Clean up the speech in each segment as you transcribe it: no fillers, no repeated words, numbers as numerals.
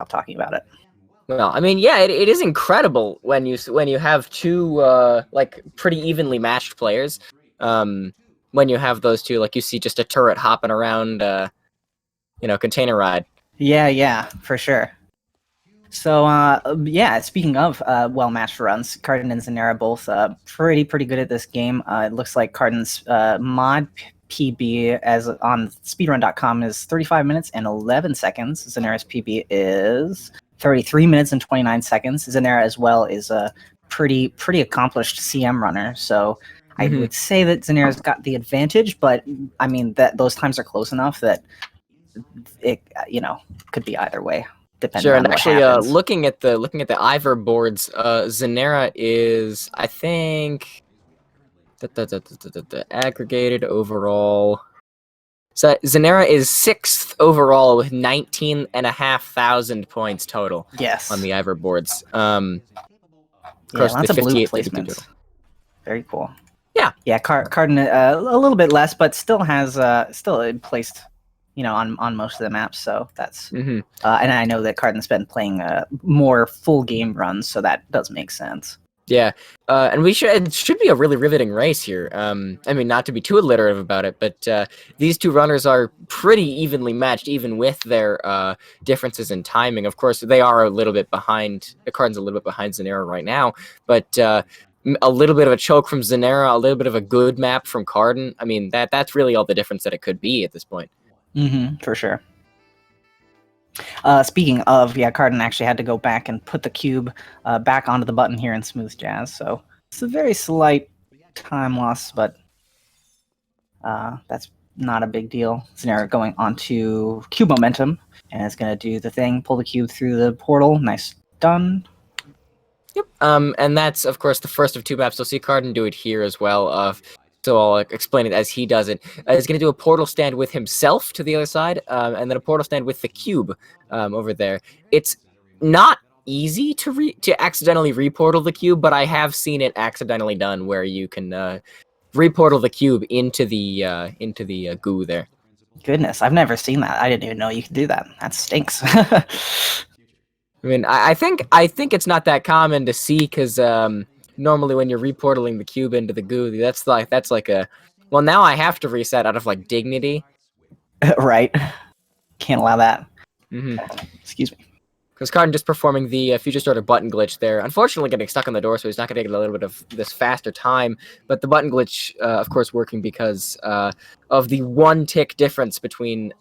stop talking about it. Well, I mean, yeah, it is incredible when you have two like pretty evenly matched players. When you have those two, like you see just a turret hopping around, container ride. Yeah, for sure. So, yeah, speaking of well-matched runs, Carden and Xinera both pretty good at this game. It looks like Carden's mod PB as on speedrun.com is 35 minutes and 11 seconds. Xinera's PB is 33 minutes and 29 seconds. Xinera as well is a pretty accomplished CM runner, so I would say that Xinera's got the advantage, but I mean that those times are close enough that it could be either way. Sure, and actually, looking at the Ivor boards, Xinera is, I think, the aggregated overall. So Xinera is 6th overall with 19,500 points total. Yes, on the Ivor boards. Yeah, lots of blue placements. Very cool. Yeah. Carden a little bit less, but still has placed. On most of the maps, so that's and I know that Carden's been playing more full game runs, so that does make sense. Yeah, and it should be a really riveting race here. I mean, not to be too alliterative about it, but these two runners are pretty evenly matched, even with their differences in timing. Of course, they are a little bit behind. Carden's a little bit behind Xinera right now, but a little bit of a choke from Xinera, a little bit of a good map from Carden. I mean, that's really all the difference that it could be at this point. For sure. Speaking of, Carden actually had to go back and put the cube back onto the button here in Smooth Jazz, so it's a very slight time loss, but that's not a big deal. Xinera going onto cube momentum, and it's going to do the thing, pull the cube through the portal. Nice, done. Yep. And that's, of course, the first of two maps. So see Carden do it here as well. So I'll explain it as he does it. He's going to do a portal stand with himself to the other side, and then a portal stand with the cube over there. It's not easy to accidentally reportal the cube, but I have seen it accidentally done where you can reportal the cube into the goo there. Goodness, I've never seen that. I didn't even know you could do that. That stinks. I mean, I think it's not that common to see because normally when you're reportaling the cube into the goo, that's like a, well, now I have to reset out of like dignity. Right. Can't allow that. Excuse me. Because Carden just performing the future starter button glitch there. Unfortunately getting stuck on the door, so he's not going to get a little bit of this faster time. But the button glitch, of course, working because of the 1 tick difference between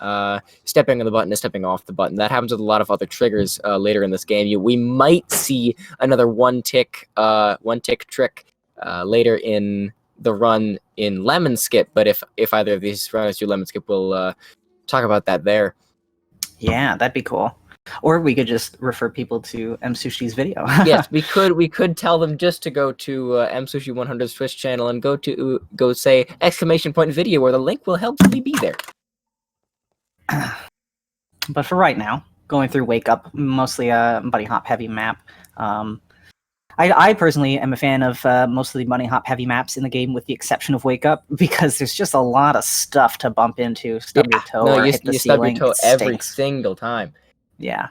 stepping on the button and stepping off the button. That happens with a lot of other triggers later in this game. We might see another 1 tick trick later in the run in Lemon Skip. But if either of these runners do Lemon Skip, we'll talk about that there. Yeah, that'd be cool. Or we could just refer people to MSushi's video. Yes, we could tell them just to go to MSushi100's Twitch channel and go say !video, where the link will helpfully be there. But for right now, going through Wake Up, mostly a bunny hop heavy map. I personally am a fan of most of the bunny hop heavy maps in the game, with the exception of Wake Up, because there's just a lot of stuff to bump into. Stub your toe or hit the ceiling. Stub your toe every single time. Yeah.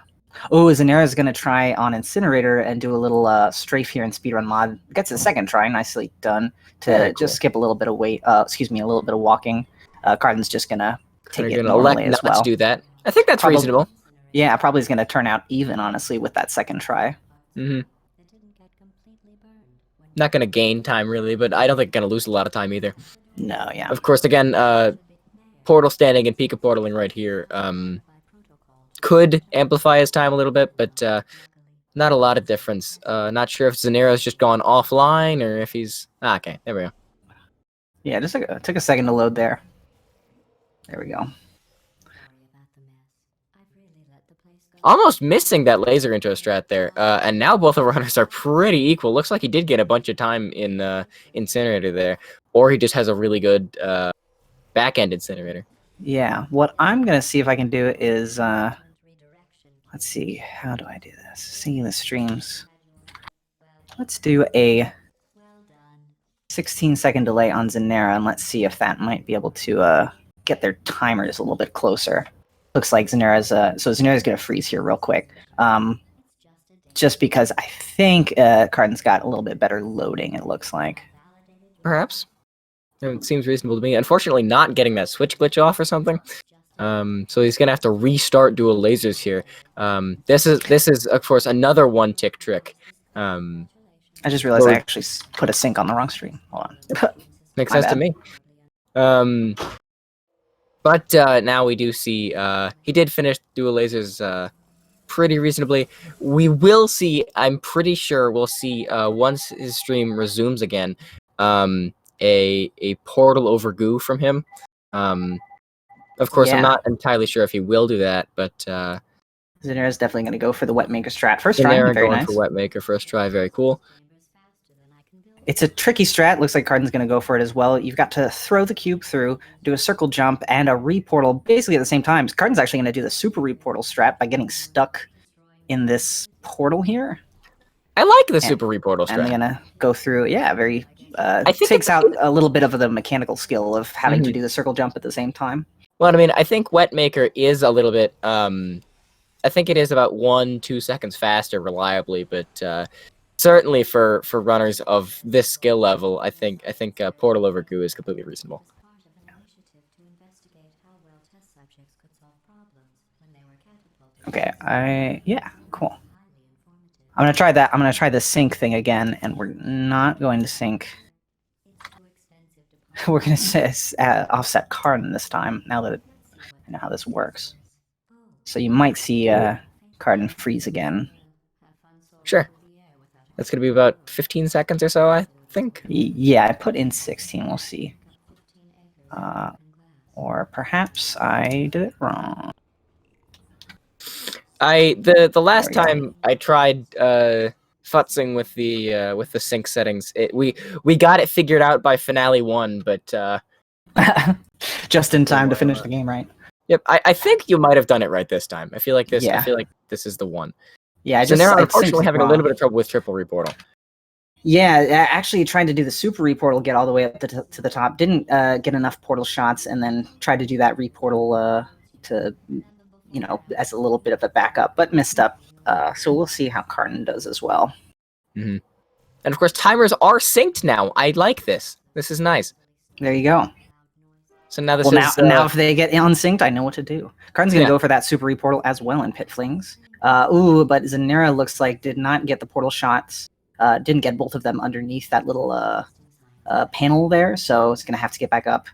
Oh, Xinera's going to try on Incinerator and do a little strafe here in Speedrun mod. Gets a second try, nicely done, to just skip a little bit of a little bit of walking. Carden's just going to take it normally as well. To do that. I think that's reasonable. Yeah, probably is going to turn out even, honestly, with that second try. Not going to gain time, really, but I don't think going to lose a lot of time either. No, yeah. Of course, again, portal standing and Pika portaling right here could amplify his time a little bit, but not a lot of difference. Not sure if Xinera's just gone offline or if he's... okay, there we go. Yeah, just took a second to load there. There we go. Almost missing that laser intro strat there, and now both of our runners are pretty equal. Looks like he did get a bunch of time in Incinerator there, or he just has a really good back-end Incinerator. Yeah, what I'm going to see if I can do is... let's see, how do I do this? Seeing the streams. Let's do a 16-second delay on Xinera, and let's see if that might be able to get their timers a little bit closer. looks like Xinera's so Xinera's gonna freeze here real quick. Just because I think Carden's got a little bit better loading, it looks like. Perhaps. It seems reasonable to me. Unfortunately, not getting that switch glitch off or something. So he's gonna have to restart dual lasers here. This is of course another one-tick trick. I just realized I actually put a sync on the wrong stream. Hold on. Makes sense to me. But now we do see he did finish dual lasers pretty reasonably. We will see. I'm pretty sure we'll see once his stream resumes again. A portal over goo from him. Of course, Yeah. I'm not entirely sure if he will do that, but Xinera's definitely going to go for the Wet Maker strat first try. Xinera Very going nice. for Wet Maker first try. Very cool. It's a tricky strat. Looks like Carden's going to go for it as well. You've got to throw the cube through, do a circle jump, and a reportal basically at the same time. Carden's actually going to do the super reportal strat by getting stuck in this portal here. I like the super reportal strat. And they're going to go through, yeah, very... I think takes out a little bit of the mechanical skill of having to do the circle jump at the same time. Well, I mean, I think Wet Maker is a little bit... I think it is about 1-2 seconds faster reliably, but certainly for runners of this skill level, I think Portal over Goo is completely reasonable. Okay, yeah, cool. I'm gonna try that. I'm gonna try the sync thing again, and we're not going to sync. We're gonna offset Carden this time. Now that I know how this works, so you might see Carden freeze again. Sure. That's gonna be about 15 seconds or so, I think. Yeah, I put in 16. We'll see. Or perhaps I did it wrong. The last time I tried futzing with the sync settings, we got it figured out by finale 1, but just in time to finish the game, right? Yep, I think you might have done it right this time. I feel like this. Yeah. I feel like this is the one. Yeah, so now unfortunately having a little bit of trouble with triple reportal. Yeah, actually trying to do the super reportal, get all the way up to the top. Didn't get enough portal shots, and then tried to do that reportal to, you know, as a little bit of a backup, but missed up. So we'll see how Carden does as well. Mm-hmm. And of course, timers are synced now. I like this. This is nice. There you go. So now this is... Now if they get unsynced, I know what to do. Carden's going to go for that super reportal as well in Pit Flings. But Xinera looks like did not get the portal shots. Didn't get both of them underneath that little panel there, so it's going to have to get back up.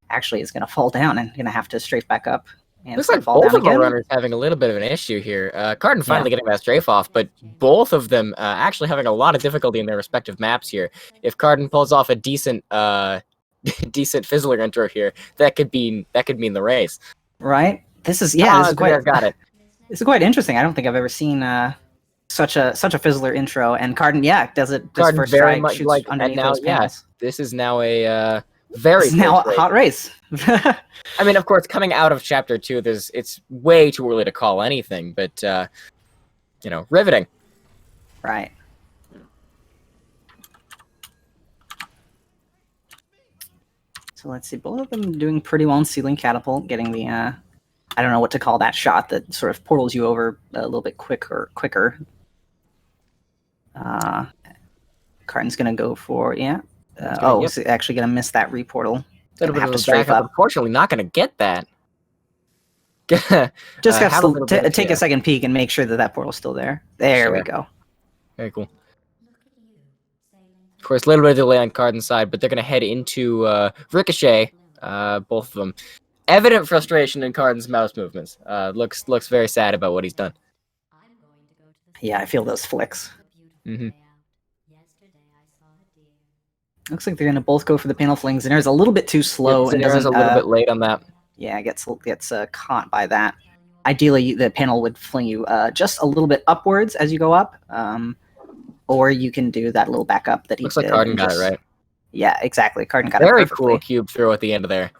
Actually, it's going to fall down and going to have to strafe back up. And looks like both of the runners having a little bit of an issue here. Carden finally getting that strafe off, but both of them actually having a lot of difficulty in their respective maps here. If Carden pulls off a decent decent Fizzler intro here, that could mean the race. Right? This is this is quite got it. This is quite interesting. I don't think I've ever seen such a Fizzler intro, and Carden does it. Carden first very try, much shoots like, underneath and now those panels. this is now a very now a hot race. I mean, of course, coming out of chapter 2, it's way too early to call anything, but you know, riveting. Right. So let's see, both of them doing pretty well in Ceiling Catapult, getting the I don't know what to call that shot that sort of portals you over a little bit quicker. Carden's gonna go for he's actually gonna miss that reportal. Gonna have to strafe up. Unfortunately, not gonna get that. Just have to take a second peek and make sure that portal's still there. There we go. Very cool. Of course, a little bit of delay on Carden's side, but they're gonna head into Ricochet. Both of them. Evident frustration in Carden's mouse movements. Looks very sad about what he's done. Yeah, I feel those flicks. Mm-hmm. Looks like they're going to both go for the panel flings, and there's a little bit too slow. And there's a little bit late on that. Yeah, gets caught by that. Ideally, the panel would fling you just a little bit upwards as you go up, or you can do that little backup that he Looks like Carden got it right. Yeah, exactly. Carden got it very perfectly. Cool cube throw at the end of there.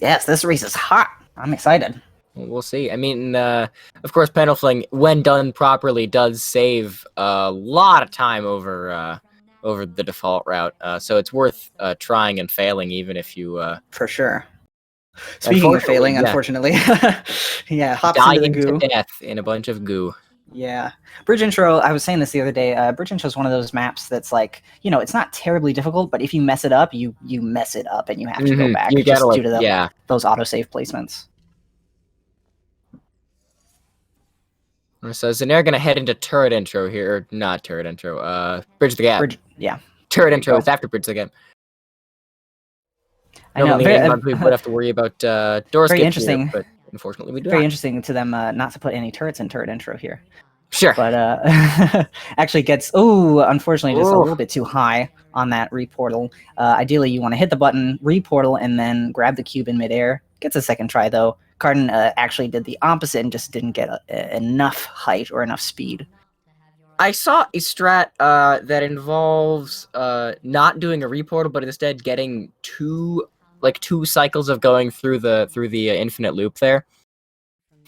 Yes, this race is hot. I'm excited. We'll see. I mean, of course, panel fling, when done properly, does save a lot of time over over the default route. So it's worth trying and failing, even if you For sure. Speaking of failing, unfortunately, yeah, hops into the goo. death in a bunch of goo. Yeah. Bridge Intro, I was saying this the other day, Bridge Intro is one of those maps that's like, it's not terribly difficult, but if you mess it up, you mess it up and you have to go back due to those autosave placements. So Xinera gonna head into turret intro here, or not turret intro, Bridge the Gap. Turret intro is after Bridge the Gap. Normally, we would have to worry about door skip here, but unfortunately we do Very interesting to them not to put any turrets in turret intro here. Sure. But actually gets, unfortunately, just a little bit too high on that reportal. Ideally, you want to hit the button, reportal, and then grab the cube in midair. Gets a second try, though. Carden actually did the opposite and just didn't get enough height or enough speed. I saw a strat that involves not doing a reportal, but instead getting two cycles of going through the infinite loop there.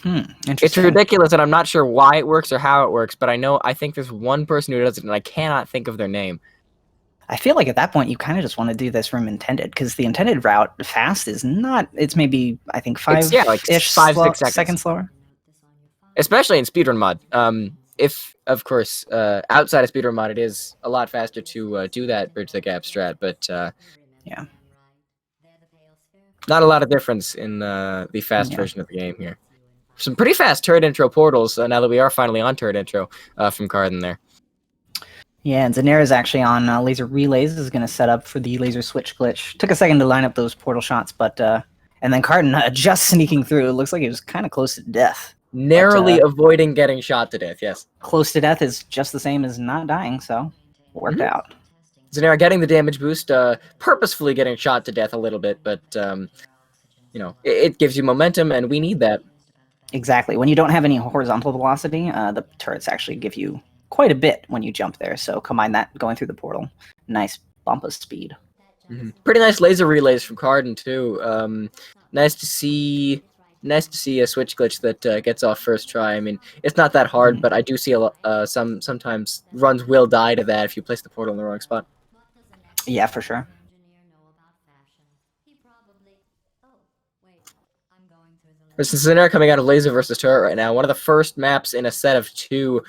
It's ridiculous, and I'm not sure why it works or how it works, but I think there's one person who does it, and I cannot think of their name. I feel like at that point you kind of just want to do this from intended, because the intended route fast is not. It's maybe I think 5-6 seconds slower. Especially in speedrun mod. If of course outside of speedrun mod, it is a lot faster to do that bridge the gap strat, but yeah, not a lot of difference in the fast version of the game here. Some pretty fast turret intro portals, now that we are finally on turret intro from Carden there. Yeah, and Xinera is actually on laser relays, is going to set up for the laser switch glitch. Took a second to line up those portal shots, but and then Carden just sneaking through. It looks like he was kind of close to death. Narrowly avoiding getting shot to death, yes. Close to death is just the same as not dying, so it worked out. Xinera getting the damage boost, purposefully getting shot to death a little bit, but it gives you momentum, and we need that. Exactly. When you don't have any horizontal velocity, the turrets actually give you quite a bit when you jump there. So combine that going through the portal. Nice bump of speed. Pretty nice laser relays from Carden too. Nice to see a switch glitch that gets off first try. I mean, it's not that hard, but I do see sometimes runs will die to that if you place the portal in the wrong spot. Yeah, for sure. Since Xinera coming out of laser versus turret right now, one of the first maps in a set of 2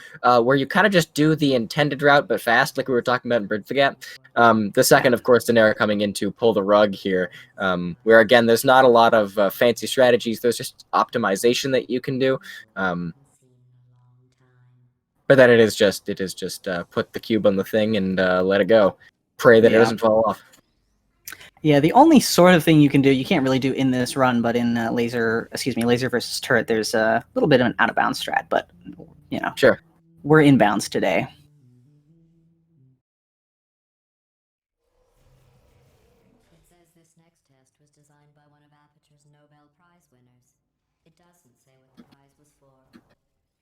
where you kind of just do the intended route but fast, like we were talking about in Bridge the Gap. The second, of course, Xinera coming in to pull the rug here, where again there's not a lot of fancy strategies. There's just optimization that you can do, but then it is just put the cube on the thing and let it go. Pray that it doesn't fall off. Yeah, the only sort of thing you can do, you can't really do in this run, but in laser versus turret, there's a little bit of an out of bounds strat, but sure, we're inbounds today. It says this next test was designed by one of Aperture's Nobel Prize winners. It doesn't say what the prize was for.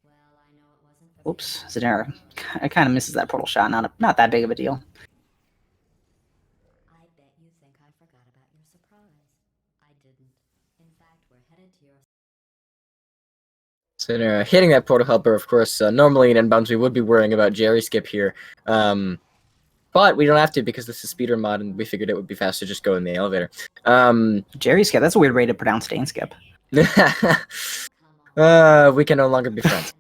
Well, I know it wasn't. Oops, Xinera. I kind of misses that portal shot. Not that big of a deal. So hitting that portal helper, of course, normally in inbounds we would be worrying about Jerry skip here. But we don't have to because this is speedrun mod and we figured it would be fast to just go in the elevator. Jerry skip, that's a weird way to pronounce Dane skip. We can no longer be friends.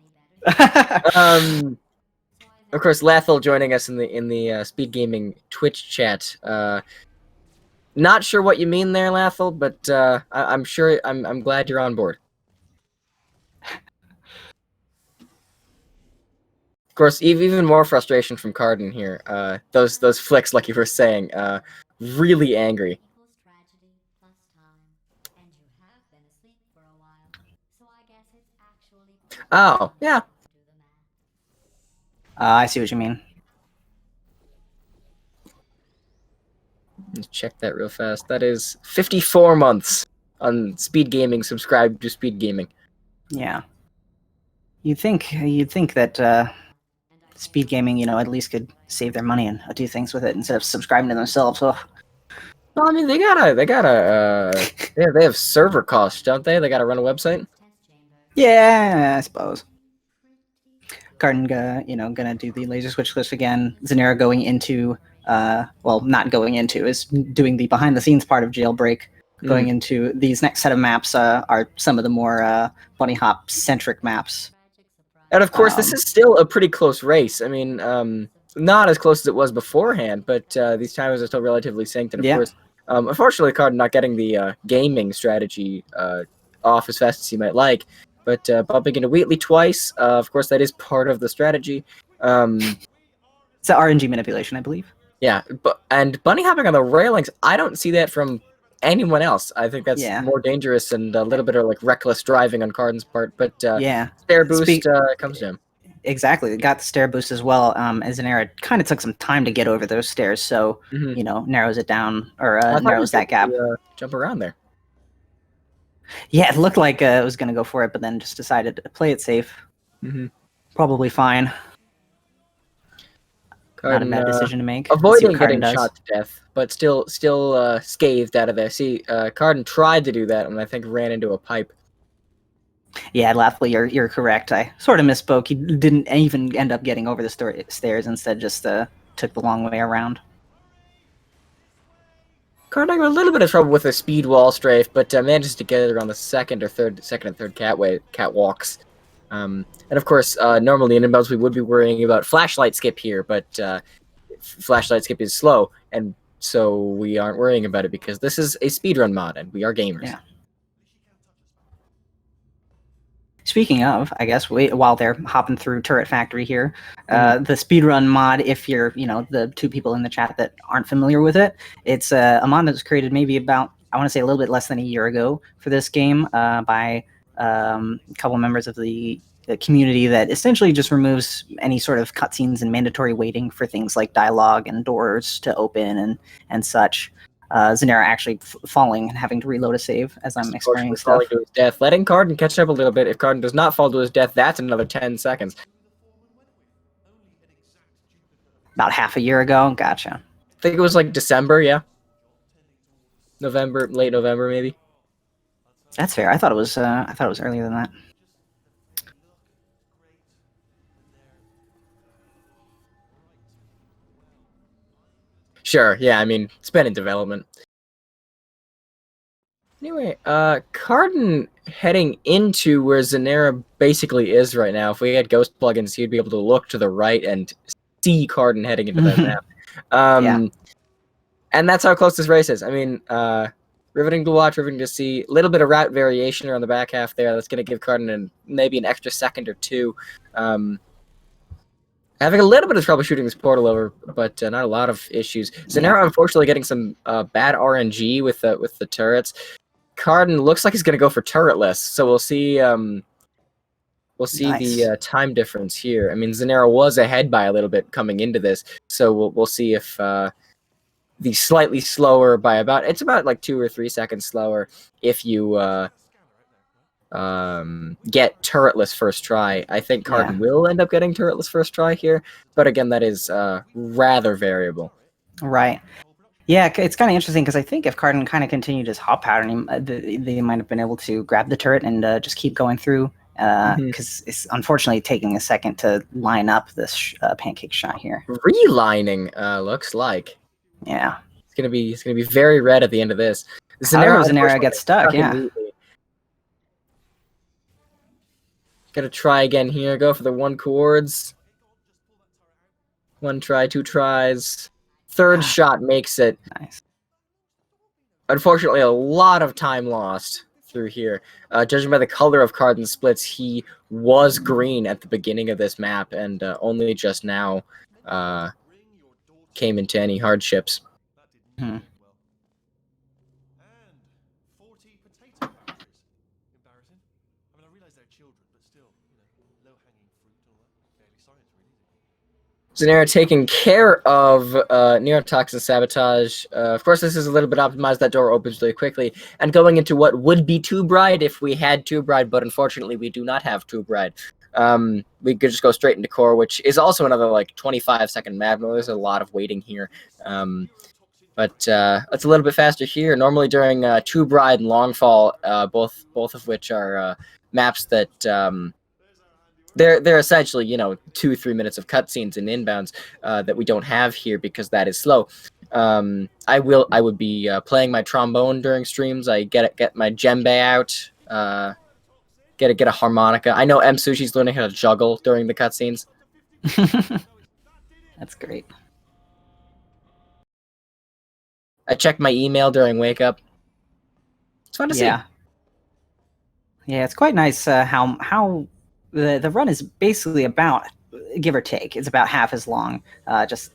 Of course, Lathel joining us in the SpeedGaming Twitch chat. Not sure what you mean there, Lathel, but I'm glad you're on board. Of course, even more frustration from Carden here. Those flicks, like you were saying, really angry. Oh, yeah. I see what you mean. Let's check that real fast. That is 54 months on SpeedGaming. Subscribe to SpeedGaming. Yeah. You'd think that SpeedGaming, at least could save their money and do things with it instead of subscribing to themselves. Ugh. Well, I mean, they have server costs, don't they? They gotta run a website. Yeah, I suppose. Carden, gonna do the laser switch glitch again. Xinera going into well, not going into, is doing the behind the scenes part of Jailbreak. Going into these next set of maps are some of the more bunny hop centric maps. And of course, this is still a pretty close race. I mean, not as close as it was beforehand, but these timers are still relatively synced. And of course, unfortunately, Carden not getting the gaming strategy off as fast as he might like. But bumping into Wheatley twice, of course, that is part of the strategy. It's RNG manipulation, I believe. Yeah, and bunny hopping on the railings, I don't see that from anyone else. I think that's more dangerous and a little bit of like reckless driving on Carden's part. But stair boost comes to him. Exactly, it got the stair boost as well. As Xinera kind of took some time to get over those stairs, so you know, narrows it down or narrows that gap. Jump around there. Yeah, it looked like it was going to go for it, but then just decided to play it safe. Probably fine. Carden, not a bad decision to make. Avoiding getting shot to death, but still scathed out of there. See, Carden tried to do that, and I think ran into a pipe. Yeah, Laughley, you're correct. I sort of misspoke. He didn't even end up getting over the stairs. Instead, just took the long way around. Carden got a little bit of trouble with a speed wall strafe, but manages to get it around the second and third catwalks. And of course, normally in inbounds we would be worrying about flashlight skip here, but flashlight skip is slow, and so we aren't worrying about it because this is a speedrun mod and we are gamers. Yeah. Speaking of, I guess while they're hopping through Turret Factory here, the speedrun mod, if you're, you know, the two people in the chat that aren't familiar with it, it's a mod that was created maybe about, I want to say a little bit less than a year ago for this game by a couple members of the community that essentially just removes any sort of cutscenes and mandatory waiting for things like dialogue and doors to open and such. Xinera actually falling and having to reload a save as I'm explaining stuff. Falling to his death, letting Carden catch up a little bit. If Carden does not fall to his death, that's another 10 seconds. About half a year ago, gotcha. I think it was like December, yeah. November, late November, maybe. That's fair. I thought it was earlier than that. Sure, yeah, I mean, it's been in development. Anyway, Carden heading into where Xinera basically is right now. If we had ghost plugins, you'd be able to look to the right and see Carden heading into that map. And that's how close this race is. I mean, riveting to watch, riveting to see. A little bit of route variation around the back half there. That's going to give Carden maybe an extra second or two. Having a little bit of trouble shooting this portal over, but not a lot of issues. Xinera, unfortunately, getting some bad RNG with the turrets. Carden looks like he's going to go for turretless, so we'll see. We'll see the time difference here. I mean, Xinera was ahead by a little bit coming into this, so we'll see if the slightly slower by it's about like 2 or 3 seconds slower if you get turretless first try. I think Carden will end up getting turretless first try here, but again, that is rather variable. Right. Yeah, it's kind of interesting because I think if Carden kind of continued his hop pattern, they might have been able to grab the turret and just keep going through. Because it's unfortunately taking a second to line up this pancake shot here. Relining, looks like. Yeah. It's gonna be very red at the end of this. Xinera gets stuck. Yeah. Gotta try again here. Go for the 1 chords. 1 try, 2 tries. 3rd shot makes it. Nice. Unfortunately, a lot of time lost through here. Judging by the color of Carden's splits, he was green at the beginning of this map, and only just now came into any hardships. Xinera taking care of neurotoxin sabotage. Of course, this is a little bit optimized. That door opens really quickly. And going into what would be Tube Ride if we had Tube Ride, but unfortunately we do not have Tube Ride. We could just go straight into Core, which is also another like 25-second map. There's a lot of waiting here. But it's a little bit faster here. Normally during Tube Ride and Longfall, both of which are maps that they're essentially 2-3 minutes of cutscenes in inbounds that we don't have here because that is slow. I would be playing my trombone during streams. I get my djembe out. Get a harmonica. I know M Sushi's learning how to juggle during the cutscenes. That's great. I check my email during wake up. It's fun to see. Yeah, it's quite nice how the run is basically about, give or take, it's about half as long. Just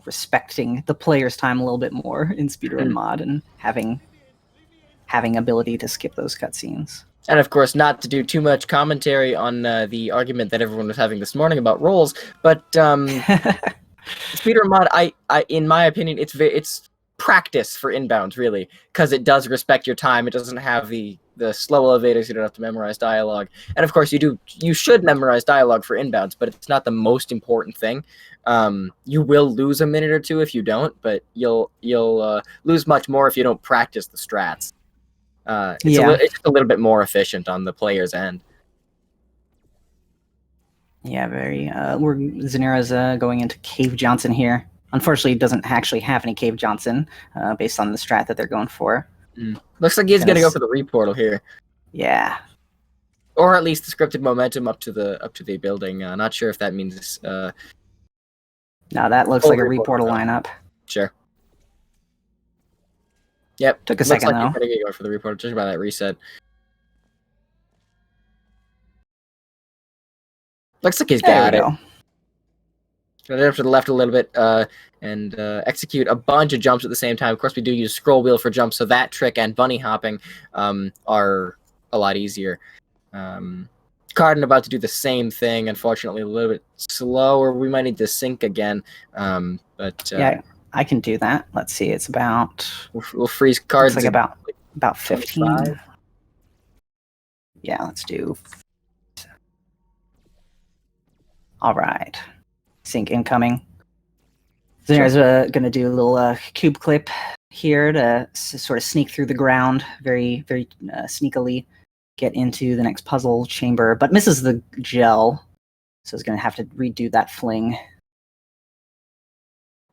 respecting the player's time a little bit more in Speedrun mod and having ability to skip those cutscenes. And of course, not to do too much commentary on the argument that everyone was having this morning about roles, but Speedrun mod, I in my opinion, it's practice for inbounds, really, because it does respect your time. It doesn't have the slow elevators. You don't have to memorize dialogue, and of course, you should memorize dialogue for inbounds, but it's not the most important thing. You will lose a minute or two if you don't, but you'll lose much more if you don't practice the strats. It's just a little bit more efficient on the player's end. Yeah, very. Xinera's going into Cave Johnson here. Unfortunately, he doesn't actually have any Cave Johnson based on the strat that they're going for. Looks like he's going to go for the reportal here. Yeah. Or at least the scripted momentum up to the building. Not sure if that means. No, that looks like a reportal lineup. Sure. Yep. Took a second though. He's going to go for the reportal just by that reset. Looks like he's got it. Right up to the left a little bit and execute a bunch of jumps at the same time. Of course, we do use scroll wheel for jumps, so that trick and bunny hopping are a lot easier. Carden about to do the same thing. Unfortunately, a little bit slower. We might need to sync again. Yeah, I can do that. Let's see. It's about. We'll freeze cards. Looks like about 15. 25. Yeah, let's do. All right. Sync incoming. Xinera's going to do a little cube clip here to sort of sneak through the ground, very, very sneakily get into the next puzzle chamber, but misses the gel, so he's going to have to redo that fling.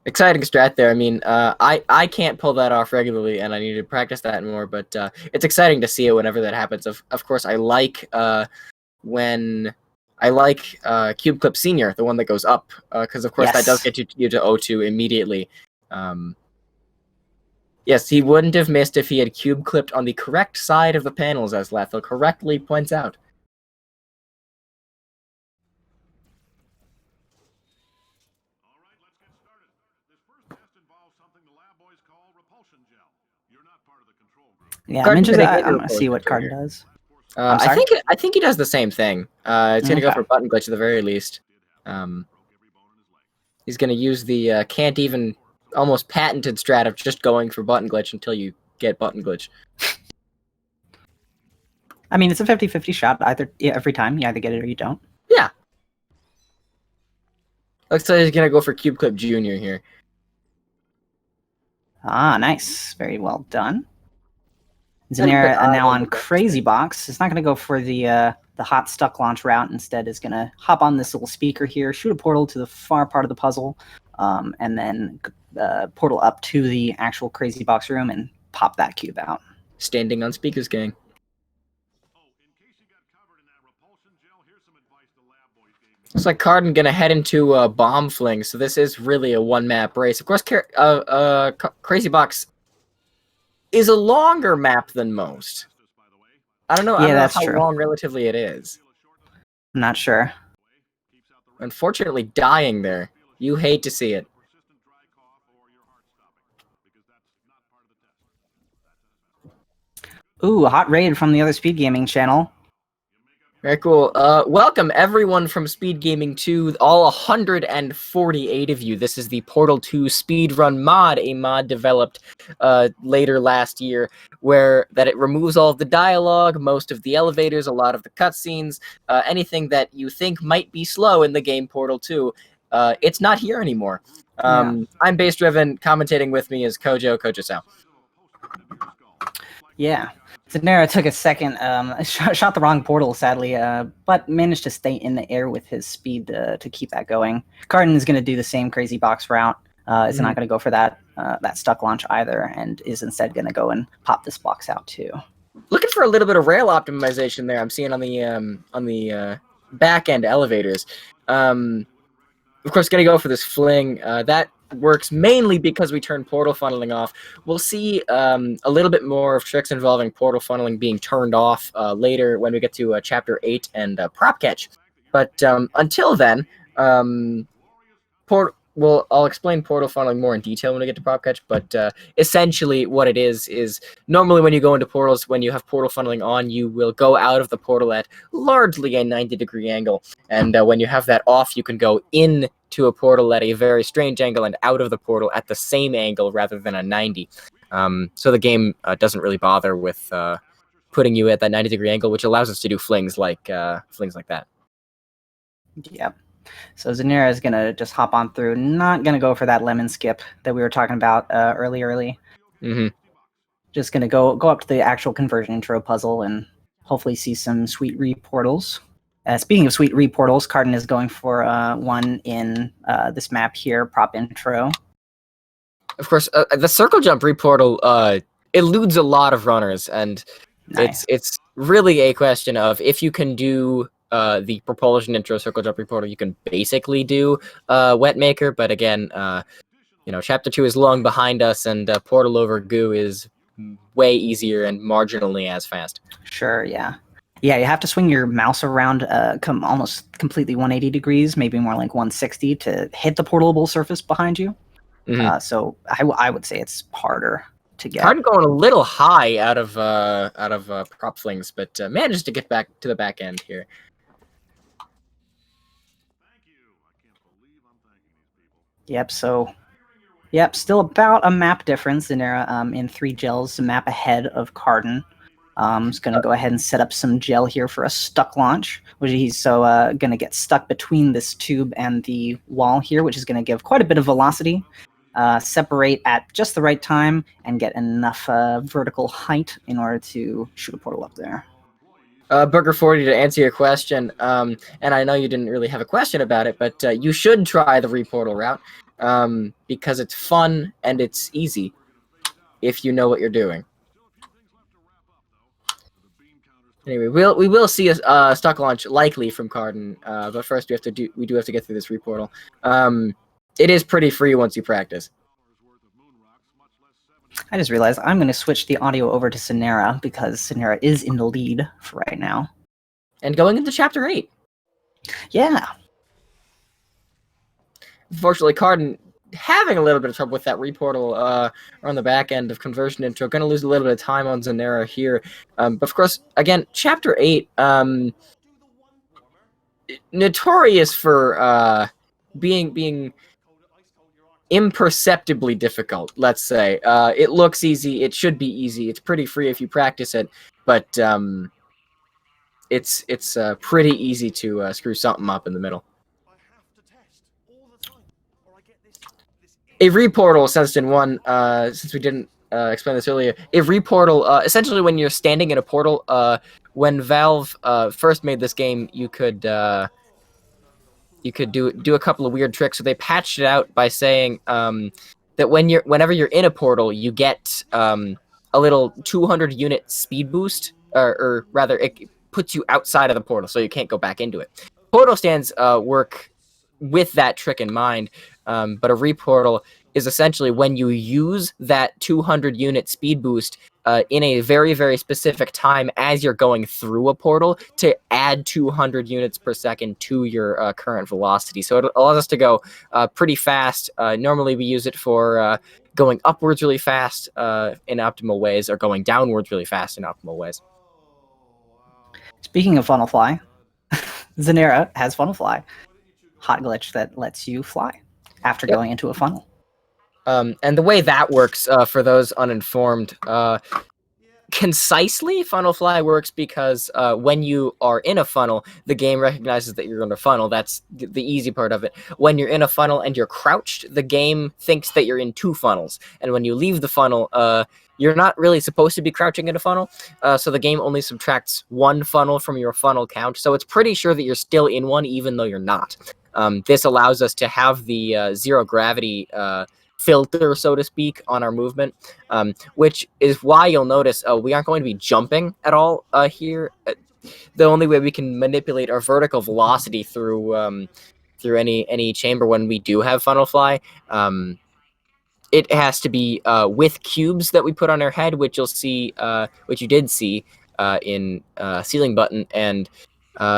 Exciting strat there. I mean, I can't pull that off regularly, and I need to practice that more, but it's exciting to see it whenever that happens. Of course, I like Cube Clip Senior, the one that goes up, because of course that does get you to O2 immediately. Yes, he wouldn't have missed if he had Cube Clipped on the correct side of the panels, as Lethal correctly points out. All right, let's get started. This first test involves something the lab boys call repulsion gel. You're not part of the control group. Yeah, I'm going to see what Carden does. I think he does the same thing. It's going to go for button glitch at the very least. He's going to use the can't even almost patented strat of just going for button glitch until you get button glitch. I mean, it's a 50-50 shot every time. You either get it or you don't. Yeah. Looks like he's going to go for Cube Clip Junior here. Ah, nice. Very well done. Xinera now on Crazy Box. It's not going to go for the hot stuck launch route. Instead, is going to hop on this little speaker here, shoot a portal to the far part of the puzzle, and then portal up to the actual Crazy Box room and pop that cube out. Standing on speakers, gang. Looks like Carden gonna head into a bomb fling, so this is really a one-map race. Of course, Crazy Box is a longer map than most. I don't know. I don't know how long relatively it is. I'm not sure. Unfortunately, dying there. You hate to see it. Ooh, a hot raid from the other SpeedGaming channel. Very cool. Welcome everyone from SpeedGaming 2, all 148 of you. This is the Portal 2 Speedrun mod, a mod developed later last year, where it removes all of the dialogue, most of the elevators, a lot of the cutscenes, anything that you think might be slow in the game Portal 2. It's not here anymore. I'm base driven. Commentating with me is Kojo Sao. Yeah. Xinera took a second, shot the wrong portal, sadly, but managed to stay in the air with his speed to keep that going. Carden is going to do the same crazy box route. Is not going to go for that stuck launch either, and is instead going to go and pop this box out too. Looking for a little bit of rail optimization there. I'm seeing on the back end elevators. Of course, going to go for this fling. That works mainly because we turn portal funneling off. We'll see a little bit more of tricks involving portal funneling being turned off later when we get to Chapter 8 and Prop Catch. But until then, I'll explain portal funneling more in detail when we get to Prop Catch, but essentially what it is normally when you go into portals, when you have portal funneling on, you will go out of the portal at largely a 90-degree angle, and when you have that off, you can go into a portal at a very strange angle and out of the portal at the same angle rather than a 90. So the game doesn't really bother with putting you at that 90-degree angle, which allows us to do flings like that. Yep. So Xinera is going to just hop on through, not going to go for that lemon skip that we were talking about early. Mm-hmm. Just going to go up to the actual conversion intro puzzle and hopefully see some sweet re-portals. Speaking of sweet re-portals, Carden is going for one in this map here, prop intro. Of course, the circle jump re-portal eludes a lot of runners, and Nice. it's really a question of if you can do the propulsion intro circle jump reporter, you can basically do wet maker, but again, chapter 2 is long behind us, and portal over goo is way easier and marginally as fast. Sure, yeah. Yeah, you have to swing your mouse around almost completely 180 degrees, maybe more like 160 to hit the portable surface behind you. Mm-hmm. So I would say it's harder to get. Carden going a little high out of prop flings, but manages to get back to the back end here. Yep, still about a map difference. Xinera in 3 gels, a map ahead of Carden. Just going to go ahead and set up some gel here for a stuck launch, which he's going to get stuck between this tube and the wall here, which is going to give quite a bit of velocity, separate at just the right time, and get enough vertical height in order to shoot a portal up there. Burger40, to answer your question, and I know you didn't really have a question about it, but you should try the re-portal route because it's fun and it's easy if you know what you're doing. Anyway, we will see a stock launch likely from Carden, but first we do have to get through this re-portal. It is pretty free once you practice. I just realized I'm going to switch the audio over to Xinera because Xinera is in the lead for right now. And going into Chapter 8. Yeah. Unfortunately, Carden having a little bit of trouble with that re-portal on the back end of conversion intro. Going to lose a little bit of time on Xinera here. But of course, again, Chapter 8, notorious for being imperceptibly difficult, let's say. It looks easy, it should be easy, it's pretty free if you practice it, but it's pretty easy to screw something up in the middle. A re-portal, Senston 1, since we didn't explain this earlier, a re-portal, essentially when you're standing in a portal, when Valve first made this game, you could do a couple of weird tricks. So they patched it out by saying that whenever you're in a portal, you get a little 200 unit speed boost, or rather, it puts you outside of the portal, so you can't go back into it. Portal stands work with that trick in mind, but a re-portal is essentially when you use that 200 unit speed boost in a very, very specific time as you're going through a portal to add 200 units per second to your current velocity. So it allows us to go pretty fast. Normally we use it for going upwards really fast in optimal ways, or going downwards really fast in optimal ways. Speaking of funnel fly, Xinera has funnel fly. Hot glitch that lets you fly after going into a funnel. And the way that works, for those uninformed, concisely, funnel fly works because when you are in a funnel, the game recognizes that you're in a funnel. That's the easy part of it. When you're in a funnel and you're crouched, the game thinks that you're in 2 funnels. And when you leave the funnel, you're not really supposed to be crouching in a funnel, so the game only subtracts one funnel from your funnel count, so it's pretty sure that you're still in one even though you're not. This allows us to have the zero gravity filter, so to speak, on our movement, which is why you'll notice we aren't going to be jumping at all here. The only way we can manipulate our vertical velocity through through any chamber when we do have funnel fly, it has to be with cubes that we put on our head, which you'll see, which you did see in ceiling button, and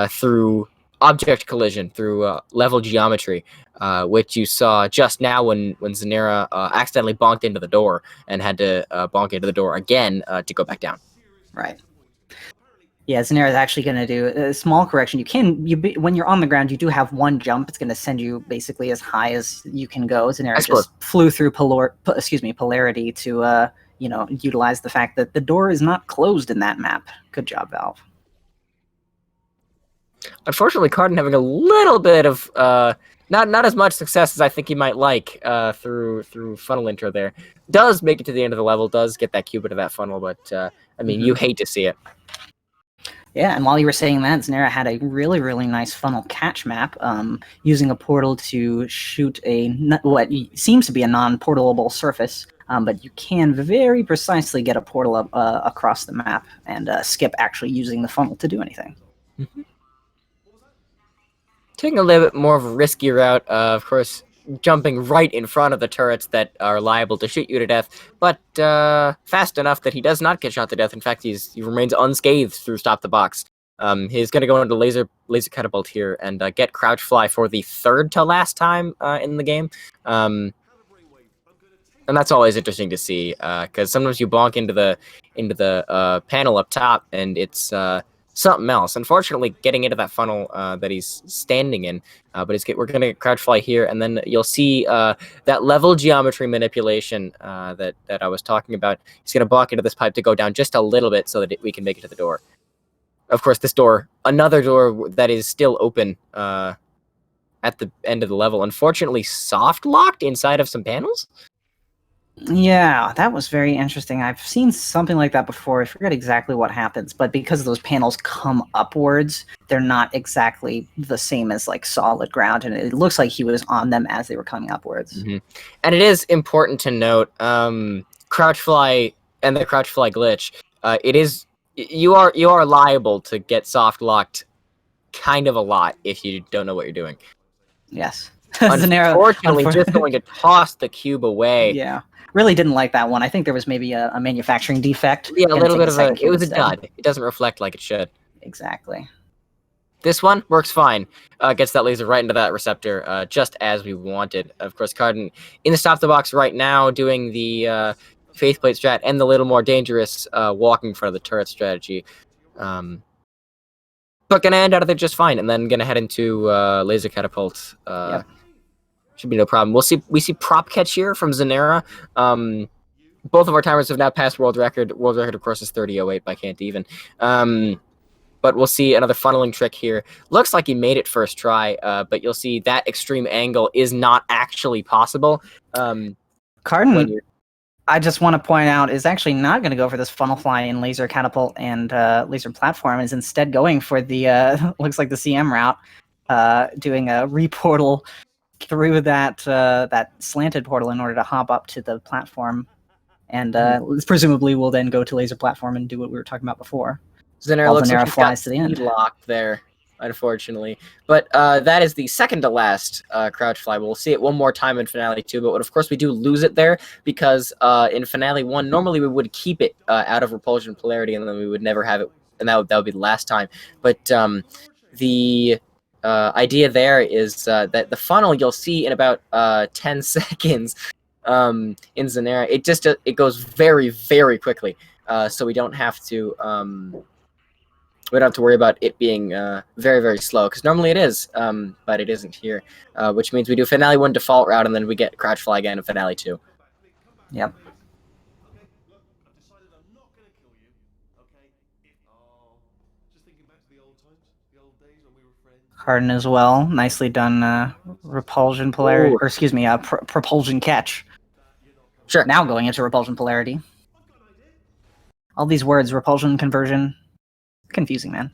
through object collision, through level geometry, which you saw just now when Xinera accidentally bonked into the door and had to bonk into the door again to go back down. Right. Yeah, Xinera is actually going to do a small correction. When you're on the ground, you do have one jump. It's going to send you basically as high as you can go. Xinera just flew through polarity to utilize the fact that the door is not closed in that map. Good job, Valve. Unfortunately, Carden having a little bit of not as much success as I think he might like through funnel intro there. Does make it to the end of the level, does get that cube into that funnel, but I mean, you hate to see it. Yeah, and while you were saying that, Xinera had a really, really nice funnel catch map, using a portal to shoot what seems to be a non-portalable surface, but you can very precisely get a portal up, across the map and skip actually using the funnel to do anything. Mm-hmm. Taking a little bit more of a risky route, of course, jumping right in front of the turrets that are liable to shoot you to death, but fast enough that he does not get shot to death. In fact, he remains unscathed through Stop the Box. He's going to go into laser catapult here and get crouch fly for the third to last time in the game. And that's always interesting to see, because sometimes you bonk into the panel up top and it's something else. Unfortunately, getting into that funnel that he's standing in, but we're going to crouch fly here, and then you'll see that level geometry manipulation that I was talking about. He's going to bonk into this pipe to go down just a little bit so that we can make it to the door. Of course, this door, another door that is still open at the end of the level, unfortunately soft locked inside of some panels. Yeah, that was very interesting. I've seen something like that before. I forget exactly what happens, but because those panels come upwards, they're not exactly the same as like solid ground, and it looks like he was on them as they were coming upwards. Mm-hmm. And it is important to note, crouch fly and the crouch fly glitch. You are liable to get soft locked kind of a lot if you don't know what you're doing. Yes. Unfortunately, just going to toss the cube away. Yeah. Really didn't like that one. I think there was maybe a manufacturing defect. Yeah, a little bit of it was a dud. It doesn't reflect like it should. Exactly. This one works fine. Gets that laser right into that receptor, just as we wanted. Of course, Carden in the Stop the Box right now, doing the faceplate strat and the little more dangerous walking in front of the turret strategy. But gonna end out of there just fine, and then gonna head into laser catapult. Yep. Should be no problem. We see prop catch here from Xinera. Both of our timers have now passed world record. World record, of course, is 30:08 by Can't Even. But we'll see another funneling trick here. Looks like he made it first try, but you'll see that extreme angle is not actually possible. Carden, I just want to point out, is actually not going to go for this funnel fly in laser catapult and laser platform. Is instead going for the looks like the CM route, doing a reportal through that slanted portal in order to hop up to the platform, and presumably will then go to laser platform and do what we were talking about before. Xinera looks like flies to the end. Locked there, unfortunately. But that is the second to last crouch fly. We'll see it one more time in Finale 2, but of course we do lose it there because in Finale 1, normally we would keep it out of repulsion polarity, and then we would never have it, and that would be the last time. But the idea there is that the funnel you'll see in about 10 seconds in Xinera, it goes very, very quickly, so we don't have to worry about it being very, very slow, because normally it is, but it isn't here, which means we do Finale 1 default route, and then we get crouch fly again in Finale 2. Yep. Carden as well. Nicely done repulsion polarity, or excuse me, propulsion catch. Sure. Now going into repulsion polarity. All these words, repulsion, conversion, confusing, man.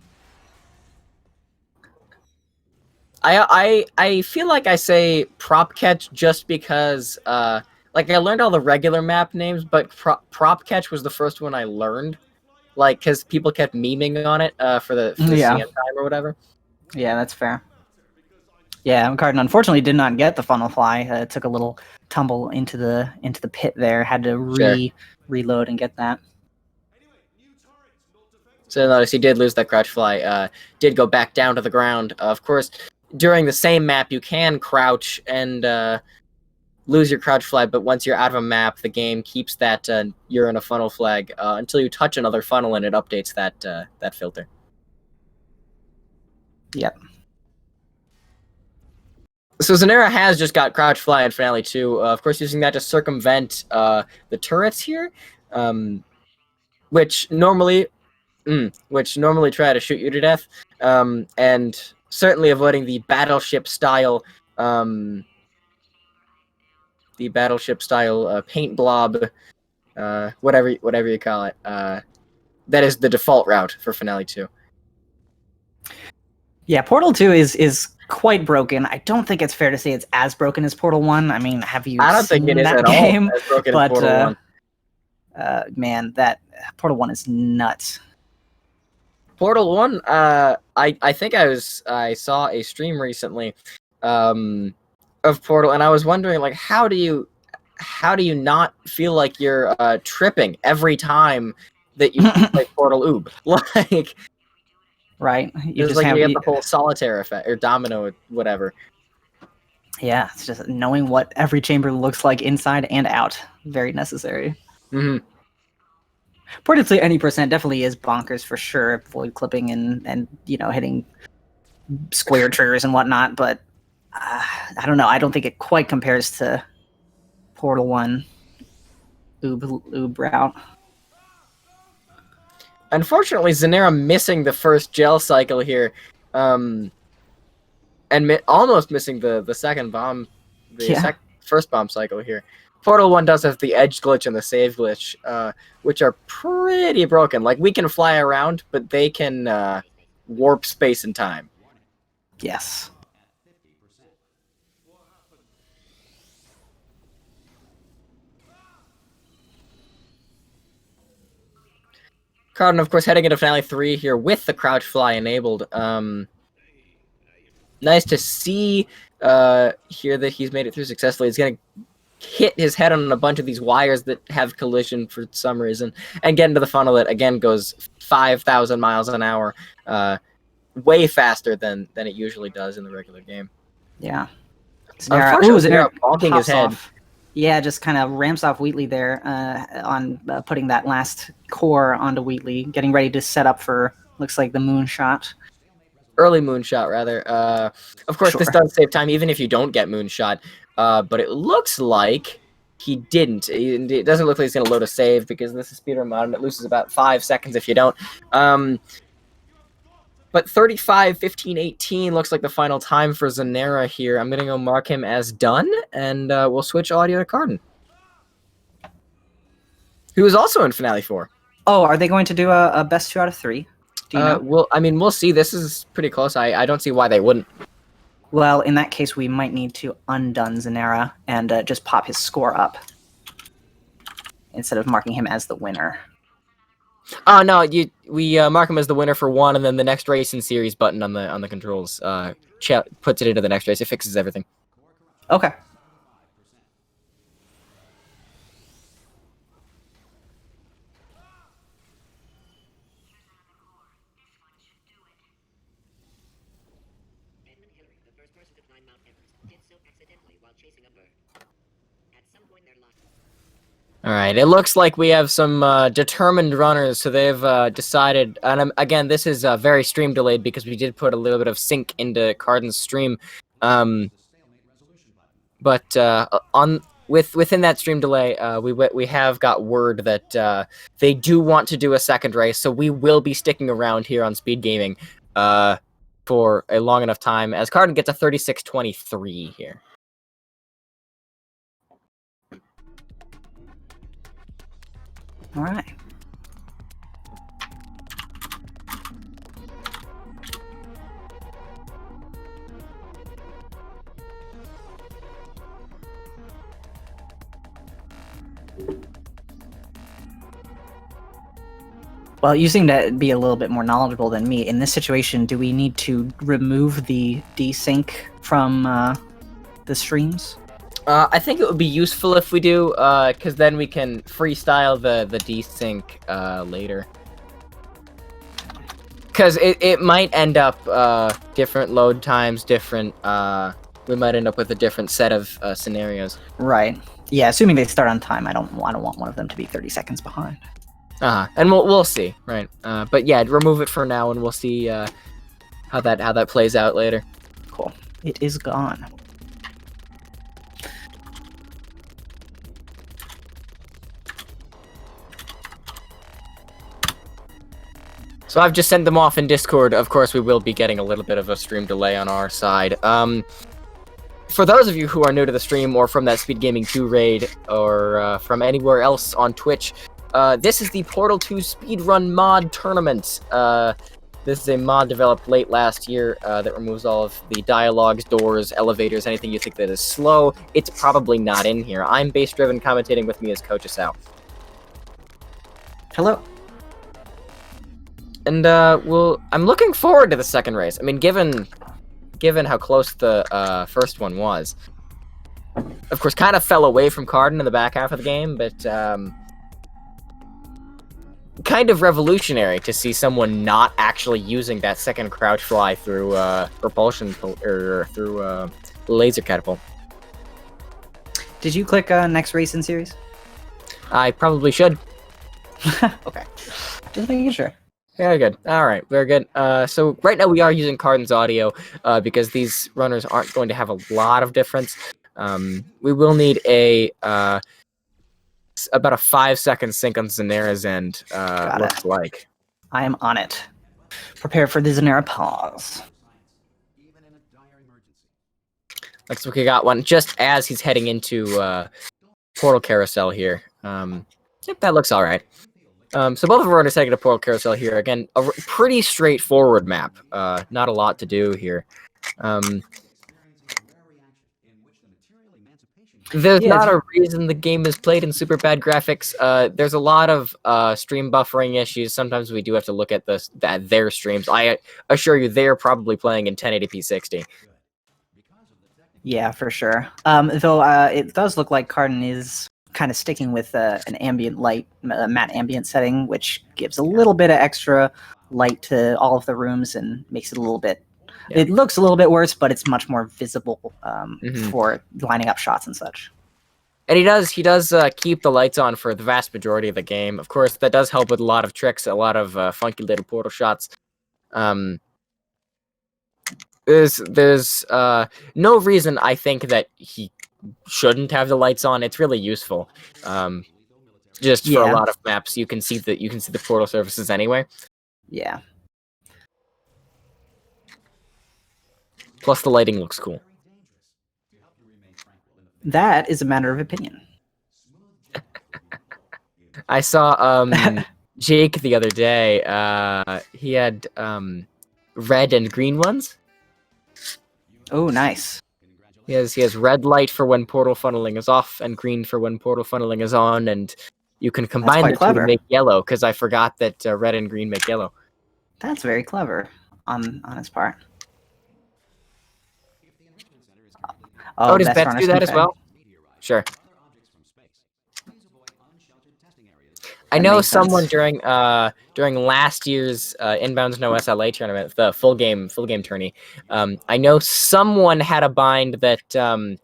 I feel like I say prop catch just because like I learned all the regular map names, but prop catch was the first one I learned, like because people kept memeing on it for the Yeah. CM time or whatever. Yeah, that's fair. Yeah, Carden unfortunately did not get the funnel fly. Took a little tumble into the pit there. Had to reload and get that. So notice he did lose that crouch fly. Did go back down to the ground. Of course, during the same map, you can crouch and lose your crouch flag, but once you're out of a map, the game keeps that you're in a funnel flag until you touch another funnel, and it updates that filter. Yep. So Xinera has just got crouch fly in Finale 2, of course using that to circumvent the turrets here, which normally try to shoot you to death, and certainly avoiding the battleship style paint blob, whatever you call it. That is the default route for Finale 2. Yeah, Portal 2 is quite broken. I don't think it's fair to say it's as broken as Portal 1. I mean, have you I don't seen think it is that at game? all as broken But as Portal 1. man, that Portal 1 is nuts. Portal 1, I think I saw a stream recently of Portal, and I was wondering, like, how do you not feel like you're tripping every time that you play Portal Oob? Like, right? You just like have you get the whole solitaire effect or domino, whatever. Yeah, it's just knowing what every chamber looks like inside and out. Very necessary. Mm-hmm. Portal 2 any percent definitely is bonkers for sure. Void clipping and hitting square triggers and whatnot, but I don't know. I don't think it quite compares to Portal 1 Oob route. Unfortunately, Xinera missing the first gel cycle here, and almost missing the second bomb, first bomb cycle here. Portal 1 does have the edge glitch and the save glitch, which are pretty broken. Like, we can fly around, but they can warp space and time. Yes. Carden, of course, heading into Finale 3 here with the crouch fly enabled. Nice to see here that he's made it through successfully. He's going to hit his head on a bunch of these wires that have collision for some reason and get into the funnel that, again, goes 5,000 miles an hour, way faster than it usually does in the regular game. Yeah. Xinera bonking his head. Off. Yeah, just kind of ramps off Wheatley there on putting that last core onto Wheatley, getting ready to set up for, looks like, the moonshot. Early moonshot, rather. Of course, This does save time, even if you don't get moonshot. But it looks like he didn't. It doesn't look like he's going to load a save because this is Speedrun mod, and it loses about 5 seconds if you don't. But 35, 15, 18 looks like the final time for Xinera here. I'm going to go mark him as done, and we'll switch audio to Carden, who is also in Finale 4. Oh, are they going to do a best 2 out of 3? Do you know? Well, I mean, we'll see. This is pretty close. I don't see why they wouldn't. Well, in that case, we might need to undone Xinera and just pop his score up instead of marking him as the winner. Oh no, we mark him as the winner for 1, and then the next race in series button on the controls puts it into the next race. It fixes everything. Okay. All right, it looks like we have some determined runners, so they've decided, and again, this is very stream delayed because we did put a little bit of sync into Carden's stream, but within that stream delay, we have got word that they do want to do a second race, so we will be sticking around here on SpeedGaming for a long enough time, as Carden gets a 36-23 here. All right. Well, you seem to be a little bit more knowledgeable than me. In this situation, do we need to remove the desync from the streams? I think it would be useful if we do, because then we can freestyle the desync later. Because it might end up different load times, different. We might end up with a different set of scenarios. Right. Yeah, assuming they start on time, I don't want one of them to be 30 seconds behind. And we'll see, right? But yeah, remove it for now, and we'll see how that plays out later. Cool. It is gone. So I've just sent them off in Discord. Of course, we will be getting a little bit of a stream delay on our side. For those of you who are new to the stream, or from that SpeedGaming 2 raid, or from anywhere else on Twitch, this is the Portal 2 Speedrun mod tournament. This is a mod developed late last year that removes all of the dialogues, doors, elevators, anything you think that is slow. It's probably not in here. I'm Base Driven, commentating with me as Coach Asao. Hello. And I'm looking forward to the second race. I mean, given how close the first one was, of course, kind of fell away from Carden in the back half of the game, but kind of revolutionary to see someone not actually using that second crouch fly through propulsion or through laser catapult. Did you click next race in series? I probably should. Okay. Just making sure. Very good. All right, very good. So right now we are using Carden's audio because these runners aren't going to have a lot of difference. We will need about a 5-second sync on Xinera's end. Looks like. I am on it. Prepare for the Xinera pause. Looks like we got one just as he's heading into Portal Carousel here. Yep, that looks all right. So both of our runners heading to Portal Carousel here. Again, a pretty straightforward map. Not a lot to do here. There's not a reason the game is played in super bad graphics. There's a lot of stream buffering issues. Sometimes we do have to look at their streams. I assure you, they're probably playing in 1080p 60. Yeah, for sure. Though it does look like Carden is kind of sticking with an ambient light, matte ambient setting, which gives a little bit of extra light to all of the rooms and makes it a little bit. Yeah. It looks a little bit worse, but it's much more visible for lining up shots and such. And he does keep the lights on for the vast majority of the game. Of course, that does help with a lot of tricks, a lot of funky little portal shots. There's no reason I think that he shouldn't have the lights on. It's really useful. Just for a lot of maps, you can see the portal surfaces anyway. Yeah. Plus, the lighting looks cool. That is a matter of opinion. I saw Jake the other day. He had red and green ones. Oh, nice. He has red light for when portal funneling is off, and green for when portal funneling is on, and you can combine the two to make yellow. Because I forgot that red and green make yellow. That's very clever on his part. Oh, does Beth do that as well? Sure. I know someone during last year's Inbounds No SLA tournament, the full game tourney. I know someone had a bind that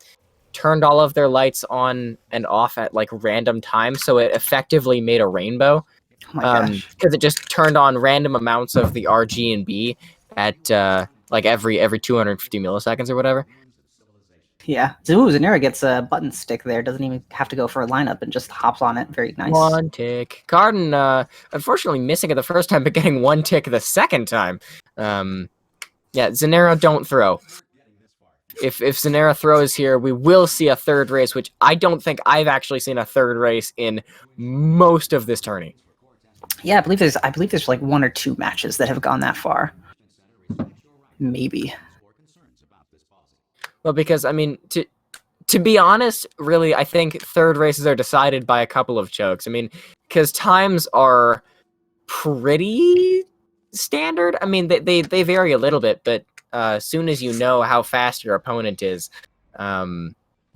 turned all of their lights on and off at like random times, so it effectively made a rainbow. Oh my gosh! Because it just turned on random amounts of the RG and B at like every 250 milliseconds or whatever. Yeah. Xinera gets a button stick there. Doesn't even have to go for a lineup and just hops on it. Very nice. One tick. Carden, unfortunately missing it the first time, but getting one tick the second time. Yeah, Xinera don't throw. If Xinera throws here, we will see a third race, which I don't think I've actually seen a third race in most of this tourney. Yeah, I believe there's like 1 or 2 matches that have gone that far. Maybe. Well, because I mean, To be honest, really, I think third races are decided by a couple of chokes. I mean, because times are pretty standard. I mean, they vary a little bit, but as soon as you know how fast your opponent is,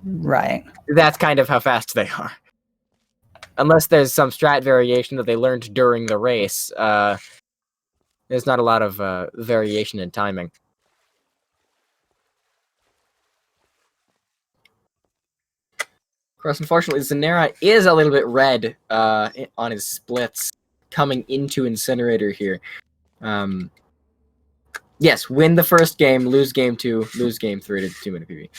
Right. that's kind of how fast they are. Unless there's some strat variation that they learned during the race, there's not a lot of variation in timing. Of course, unfortunately, Xinera is a little bit red on his splits coming into Incinerator here. Yes, win the first game, lose game 2, lose game 3 to 2-minute PB.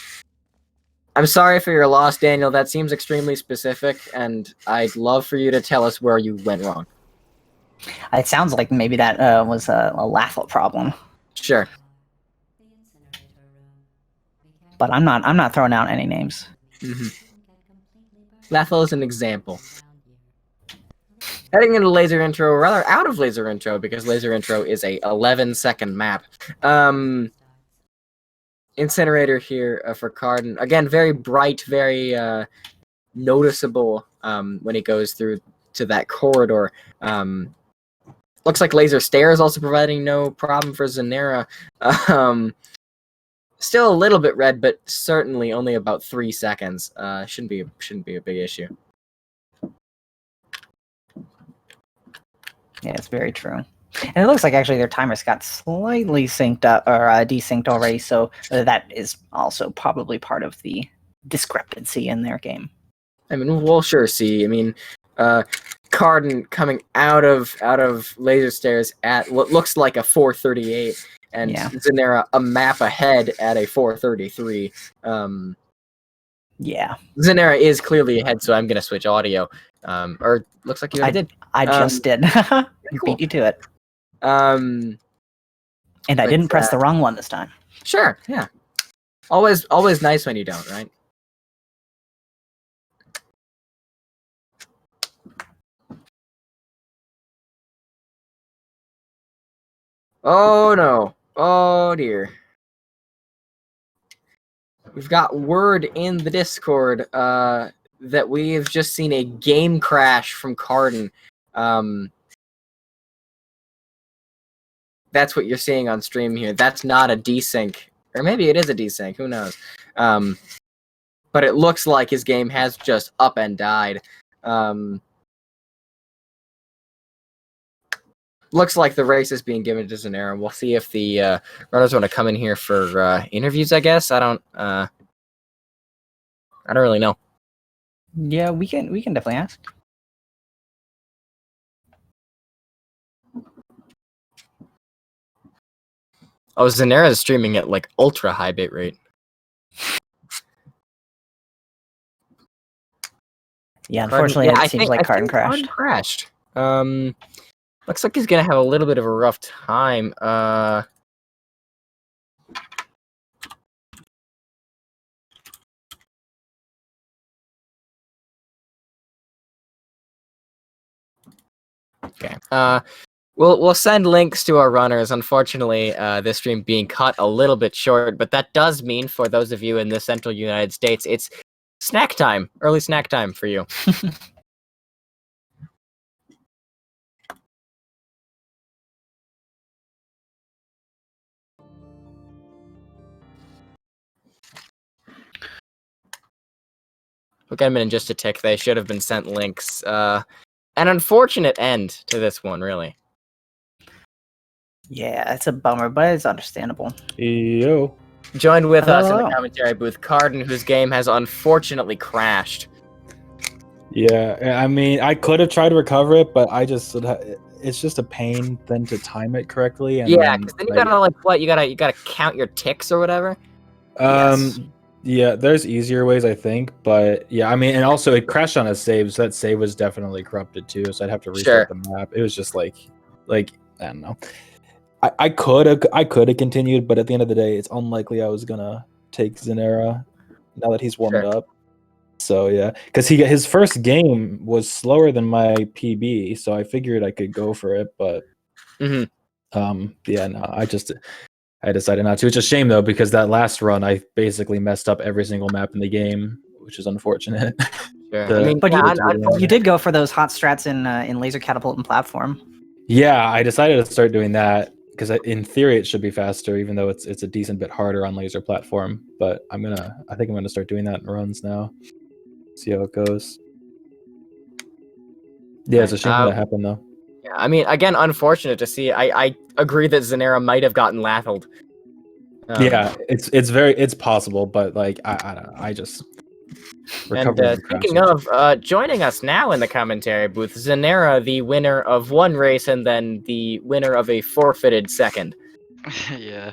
I'm sorry for your loss, Daniel. That seems extremely specific, and I'd love for you to tell us where you went wrong. It sounds like maybe that was a Lathel problem, Sure. The incinerator room. but I'm not throwing out any names. Lathel is an example. Heading into laser intro, or rather out of laser intro, because laser intro is a 11-second map. Incinerator here for Carden. Again, very bright, very noticeable when he goes through to that corridor. Looks like laser stairs also providing no problem for Xinera. Still a little bit red, but certainly only about 3 seconds. Shouldn't be a big issue. Yeah, it's very true. And it looks like actually their timers got slightly synced up or desynced already, so that is also probably part of the discrepancy in their game. I mean, we'll sure see. I mean, Carden coming out of laser stairs at what looks like a 4:38, and Yeah. Xinera a map ahead at a 4:33. Yeah, Xinera is clearly ahead, so I'm gonna switch audio. Or looks like you already did. I just did. Cool. Beat you to it. Um, And I But, didn't press the wrong one this time. sure, yeah. Always nice when you don't, right? Oh no. Oh dear. We've got word in the Discord that we've just seen a game crash from Carden. That's what you're seeing on stream here. That's not a desync. Or maybe it is a desync, who knows. But it looks like his game has just up and died. Looks like the race is being given to Xinera. We'll see if the runners want to come in here for interviews, I guess. I don't really know. Yeah, we can definitely ask. Oh, Xinera is streaming at like ultra high bit rate. Yeah, unfortunately, Carden, it seems like Carden crashed. Crashed. Looks like he's gonna have a little bit of a rough time. Okay. We'll send links to our runners. Unfortunately, this stream being cut a little bit short, but that does mean for those of you in the central United States, it's snack time, early snack time for you. We'll get them in just a tick. They should have been sent links. An unfortunate end to this one, really. Yeah, it's a bummer, but it's understandable. Yo. Joined with us in Hello. the commentary booth, Carden, whose game has unfortunately crashed. Yeah, I mean, I could have tried to recover it, but I just it's just a pain then to time it correctly. And Yeah, because then you gotta like what? You gotta count your ticks or whatever. Yes. Yeah, there's easier ways, I think, but yeah, I mean, and also it crashed on a save, so that save was definitely corrupted too. So I'd have to reset the map. It was just like I don't know. I could have continued, but at the end of the day, it's unlikely I was gonna take Xinera now that he's warmed up. So yeah, because his first game was slower than my PB, so I figured I could go for it. But yeah, no, I decided not to. It's a shame though, because that last run I basically messed up every single map in the game, which is unfortunate. Sure. The- I mean, But yeah, you did go for those hot strats in laser catapult and platform. Yeah, I decided to start doing that because in theory it should be faster, even though it's a decent bit harder on laser platform. But I think I'm gonna start doing that in runs now. See how it goes. Yeah, it's a shame that happened though. yeah, I mean, again, unfortunate to see. I agree that Xinera might have gotten laffled. Yeah, it's possible, but like I don't know. I just And recovering speaking of, joining us now in the commentary booth, Xinera, the winner of one race and then the winner of a forfeited second. Yeah,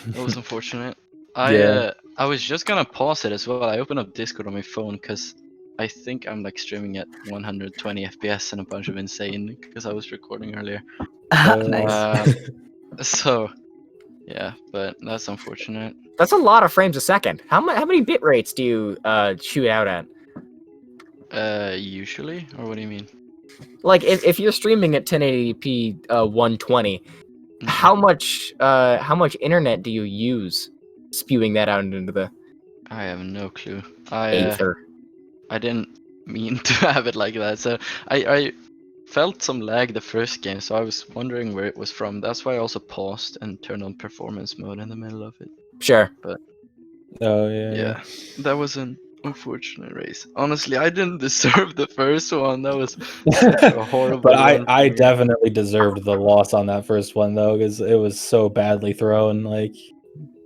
that was unfortunate. Yeah. I was just gonna pause it as well. I opened up Discord on my phone because I think I'm like streaming at 120 FPS and a bunch of insane because I was recording earlier. Nice. So yeah, but that's unfortunate. That's a lot of frames a second. How many bit rates do you shoot out at? Usually, or what do you mean? Like if you're streaming at 1080p 120, how much internet do you use spewing that out into the I have no clue. aether? I didn't mean to have it like that. So I felt some lag the first game, so I was wondering where it was from. That's why I also paused and turned on performance mode in the middle of it. Sure. But Oh yeah. yeah, that was an unfortunate race. Honestly, I didn't deserve the first one. That was a horrible. But run I for me. definitely deserved the loss on that first one though, because it was so badly thrown. Like,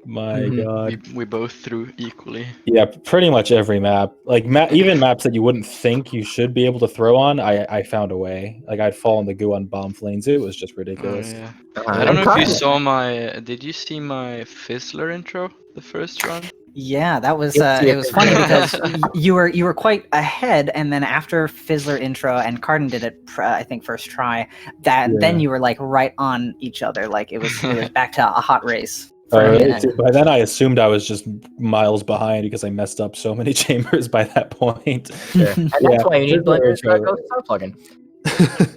my god. We both threw equally. Yeah, pretty much every map. Like even maps that you wouldn't think you should be able to throw on, I found a way. Like I'd fall in the goo on bomb flames. It was just ridiculous. Oh, yeah. Uh, I don't know if you Carden- saw my. Did you see my Fizzler intro? The first run. Yeah, that was Yes, it yes. was funny because you were quite ahead, and then after Fizzler intro and Carden did it, I think first try. Then Yeah. you were like right on each other, like it was back to a hot race. For Oh, a really? minute. By then I assumed I was just miles behind because I messed up so many chambers by that point. Sure. And Yeah, that's why you need Fizzler Blender's intro. Ghost Star plugin.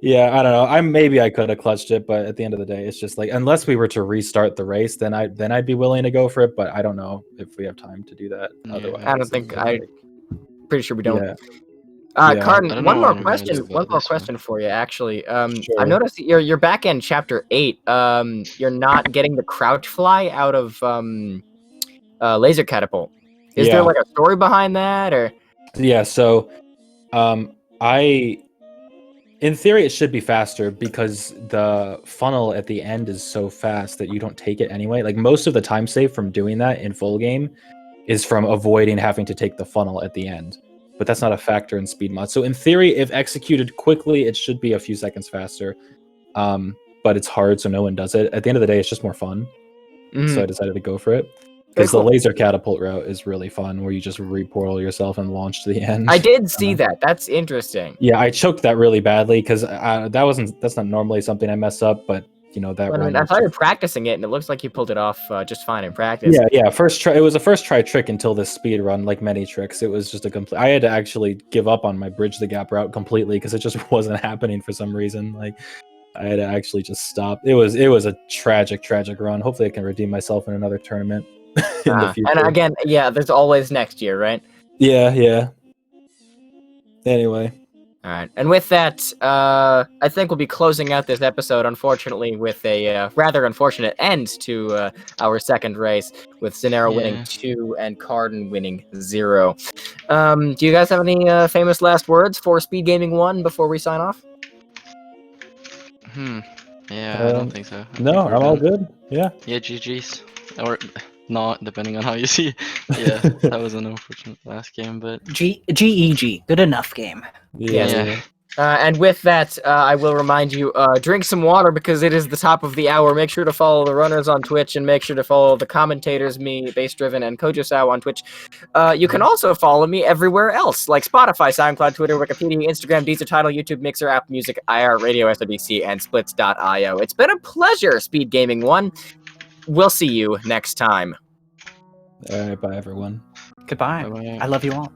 Yeah, I don't know. Maybe I could have clutched it, but at the end of the day, it's just like unless we were to restart the race, then I'd be willing to go for it. But I don't know if we have time to do that. Yeah. Otherwise, I don't think pretty sure we don't. Yeah. Yeah. Carden, I don't one know more what I'm gonna do question. about One more this one. question for you, actually. Sure. I've noticed that your back end chapter 8. You're not getting the crouch fly out of laser catapult. Is there Yeah. like a story behind that, or? Yeah, so in theory it should be faster because the funnel at the end is so fast that you don't take it anyway. Like most of the time save from doing that in full game is from avoiding having to take the funnel at the end. But that's not a factor in speed mod. So in theory, if executed quickly, it should be a few seconds faster. But it's hard, so no one does it. At the end of the day, it's just more fun. So I decided to go for it. Because cool. the laser catapult route is really fun, where you just reportal yourself and launch to the end. I did see that. That's interesting. Yeah, I choked that really badly because that's not normally something I mess up, but you know that. But, I run mean, I was saw you just- practicing it, and it looks like you pulled it off just fine in practice. Yeah, first try. It was a first try trick until this speed run, like many tricks. It was just a complete. I had to actually give up on my bridge the gap route completely because it just wasn't happening for some reason. Like I had to actually just stop. It was a tragic run. Hopefully, I can redeem myself in another tournament in the future. And again, yeah, there's always next year, right? Yeah. Anyway. All right, and with that, I think we'll be closing out this episode, unfortunately, with a rather unfortunate end to our second race, with Xinera winning 2 and Carden winning 0. Do you guys have any famous last words for Speed Gaming 1 before we sign off? Yeah, I don't think so. I No, think we're I'm all done. good. Yeah. Yeah, GG's. Or not, depending on how you see. Yeah, that was an unfortunate last game, but GEG, good enough game. yeah. And with that, I will remind you, drink some water because it is the top of the hour. Make sure to follow the runners on Twitch and make sure to follow the commentators, me, Base Driven, and Kojosao on Twitch. You can also follow me everywhere else, like Spotify, SoundCloud, Twitter, Wikipedia, Instagram, Deezer, Tidal, YouTube, Mixer, Apple Music, iHeartRadio, SWC, and Splits.io. It's been a pleasure, Speed Gaming 1. We'll see you next time. All right, bye everyone. Goodbye. Bye-bye. I love you all.